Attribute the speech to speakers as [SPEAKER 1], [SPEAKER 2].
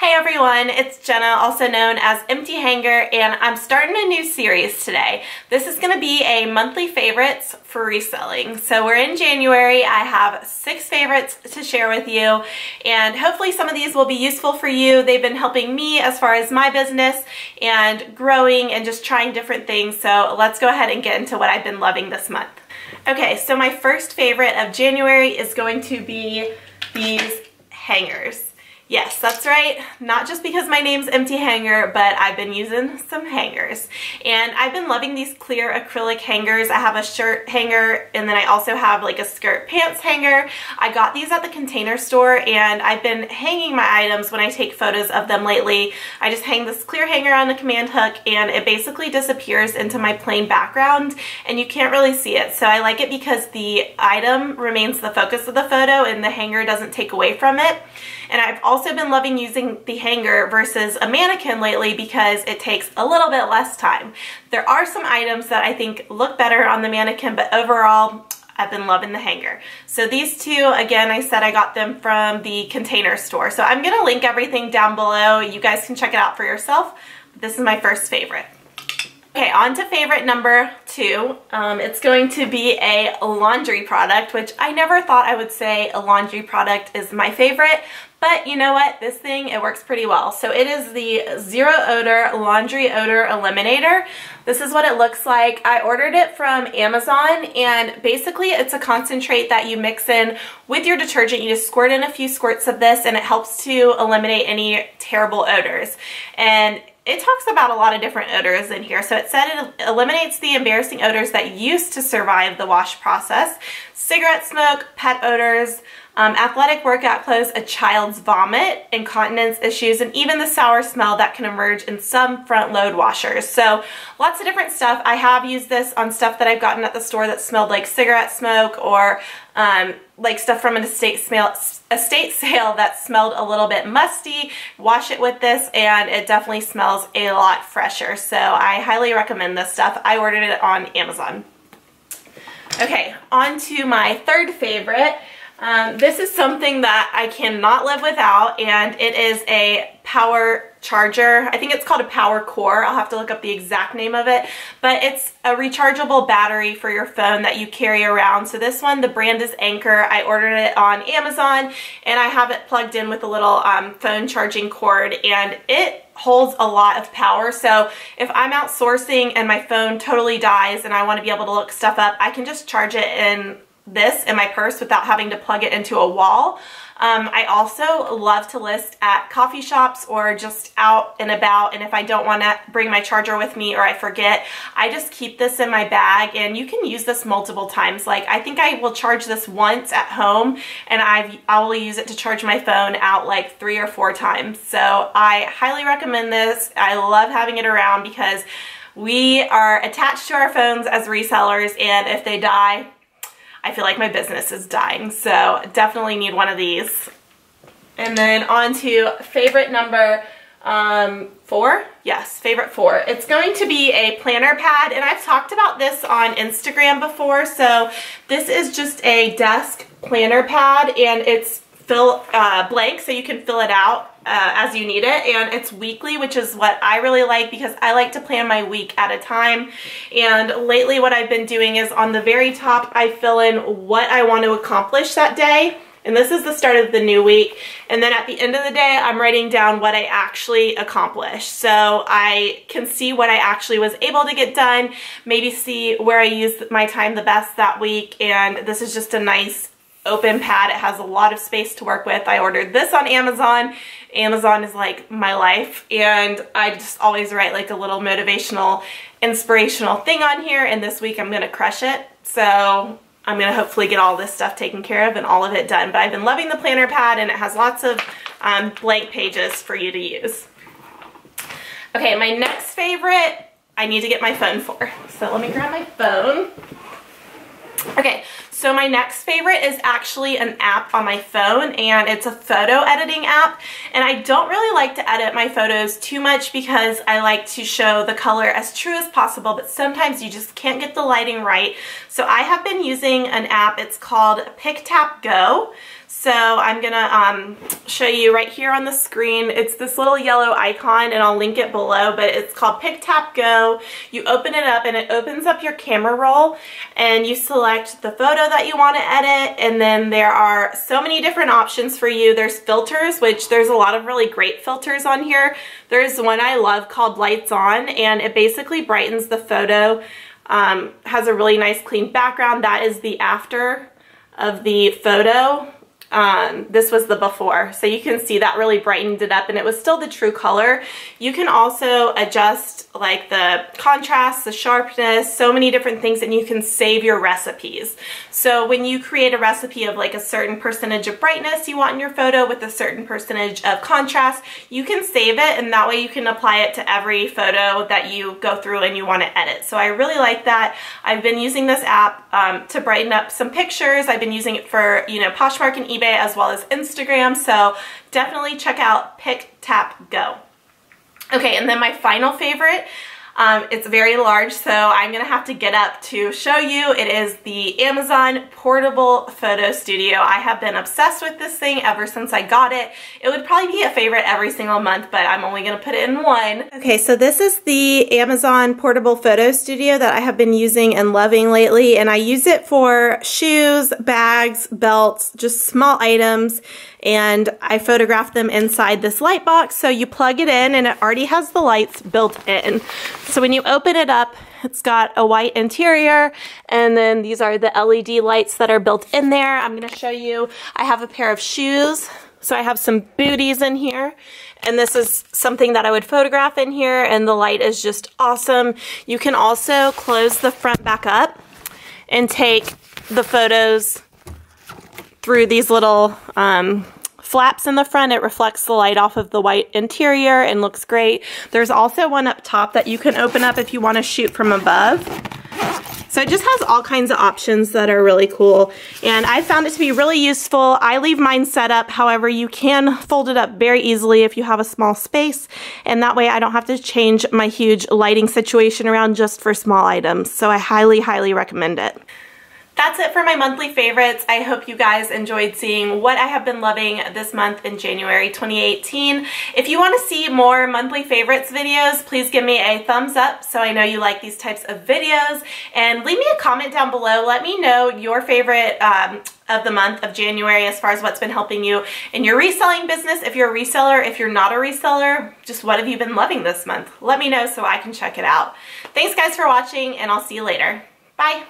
[SPEAKER 1] Hey everyone, it's Jenna, also known as Empty Hanger, and I'm starting a new series today. This is going to be a monthly favorites for reselling. So we're in January. I have 6 favorites to share with you, and hopefully some of these will be useful for you. They've been helping me as far as my business and growing and just trying different things. So let's go ahead and get into what I've been loving this month. Okay, so my first favorite of January is going to be these hangers. Yes, that's right. Not just because my name's Empty Hanger, but I've been using some hangers. And I've been loving these clear acrylic hangers. I have a shirt hanger, and then I also have like a skirt pants hanger. I got these at the Container Store, and I've been hanging my items when I take photos of them lately. I just hang this clear hanger on the command hook, and it basically disappears into my plain background, and you can't really see it. So I like it because the item remains the focus of the photo, and the hanger doesn't take away from it. And I've also been loving using the hanger versus a mannequin lately because it takes a little bit less time. There are some items that I think look better on the mannequin, but overall, I've been loving the hanger. So these two, again, I said I got them from the Container Store. So I'm going to link everything down below. You guys can check it out for yourself. This is my first favorite. Okay, on to favorite number 2. It's going to be a laundry product, which I never thought I would say a laundry product is my favorite, but you know what? This thing, it works pretty well. So it is the Zero Odor Laundry Odor Eliminator. This is what it looks like. I ordered it from Amazon, and basically it's a concentrate that you mix in with your detergent. You just squirt in a few squirts of this, and it helps to eliminate any terrible odors. And it talks about a lot of different odors in here. So it said it eliminates the embarrassing odors that used to survive the wash process: cigarette smoke, pet odors, athletic workout clothes, a child's vomit, incontinence issues, and even the sour smell that can emerge in some front load washers. So lots of different stuff. I have used this on stuff that I've gotten at the store that smelled like cigarette smoke, or like stuff from an estate sale that smelled a little bit musty. Wash it with this and it definitely smells a lot fresher. So I highly recommend this stuff. I ordered it on Amazon. Okay, on to my third favorite. This is something that I cannot live without, and it is a power charger. I think it's called a PowerCore. I'll have to look up the exact name of it, but it's a rechargeable battery for your phone that you carry around. So this one, the brand is Anker. I ordered it on Amazon, and I have it plugged in with a little phone charging cord, and it holds a lot of power. So if I'm out sourcing and my phone totally dies and I want to be able to look stuff up, I can just charge it in my purse without having to plug it into a wall. I also love to list at coffee shops or just out and about, and if I don't want to bring my charger with me or I forget, I just keep this in my bag, and you can use this multiple times. Like, I think I will charge this once at home, and I will use it to charge my phone out like 3 or 4 times. So I highly recommend this. I love having it around because we are attached to our phones as resellers, and if they die, I feel like my business is dying, so definitely need one of these. And then on to favorite number 4. Yes, favorite 4. It's going to be a planner pad, and I've talked about this on Instagram before. So this is just a desk planner pad, and it's blank, so you can fill it out as you need it, and it's weekly, which is what I really like because I like to plan my week at a time. And lately what I've been doing is on the very top I fill in what I want to accomplish that day, and this is the start of the new week, and then at the end of the day I'm writing down what I actually accomplished, so I can see what I actually was able to get done, maybe see where I used my time the best that week. And this is just a nice open pad. It has a lot of space to work with. I ordered this on Amazon. Amazon is like my life, and I just always write like a little motivational, inspirational thing on here, and this week I'm gonna crush it. So I'm gonna hopefully get all this stuff taken care of and all of it done. But I've been loving the planner pad, and it has lots of blank pages for you to use. Okay, my next favorite, I need to get my phone for. So let me grab my phone. Okay, so my next favorite is actually an app on my phone, and it's a photo editing app. And I don't really like to edit my photos too much because I like to show the color as true as possible, but sometimes you just can't get the lighting right. So I have been using an app. It's called Pick Tap Go. So I'm gonna show you right here on the screen. It's this little yellow icon, and I'll link it below, but it's called Pick, Tap, Go. You open it up and it opens up your camera roll, and you select the photo that you want to edit, and then there are so many different options for you. There's filters, which there's a lot of really great filters on here. There's one I love called Lights On, and it basically brightens the photo. Has a really nice clean background. That is the after of the photo. This was the before, so you can see that really brightened it up, and it was still the true color. You can also adjust like the contrast, the sharpness, so many different things, and you can save your recipes. So when you create a recipe of like a certain percentage of brightness you want in your photo with a certain percentage of contrast, you can save it, and that way you can apply it to every photo that you go through and you want to edit. So I really like that. I've been using this app to brighten up some pictures. I've been using it for, you know, Poshmark and eBay as well as Instagram, so definitely check out Pick, Tap, Go. Okay, and then my final favorite, it's very large, so I'm gonna have to get up to show you. It is the Amazon Portable Photo Studio. I have been obsessed with this thing ever since I got it. It would probably be a favorite every single month, but I'm only gonna put it in one. Okay, so this is the Amazon Portable Photo Studio that I have been using and loving lately, and I use it for shoes, bags, belts, just small items, and I photographed them inside this light box. So you plug it in and it already has the lights built in. So when you open it up, it's got a white interior, and then these are the LED lights that are built in there. I'm gonna show you, I have a pair of shoes. So I have some booties in here, and this is something that I would photograph in here, and the light is just awesome. You can also close the front back up and take the photos through these little flaps in the front. It reflects the light off of the white interior and looks great. There's also one up top that you can open up if you want to shoot from above. So it just has all kinds of options that are really cool, and I found it to be really useful. I leave mine set up, however you can fold it up very easily if you have a small space, and that way I don't have to change my huge lighting situation around just for small items. So I highly, highly recommend it. That's it for my monthly favorites. I hope you guys enjoyed seeing what I have been loving this month in January 2018. If you want to see more monthly favorites videos, please give me a thumbs up so I know you like these types of videos, and leave me a comment down below. Let me know your favorite of the month of January as far as what's been helping you in your reselling business. If you're a reseller, if you're not a reseller, just what have you been loving this month? Let me know so I can check it out. Thanks guys for watching, and I'll see you later. Bye.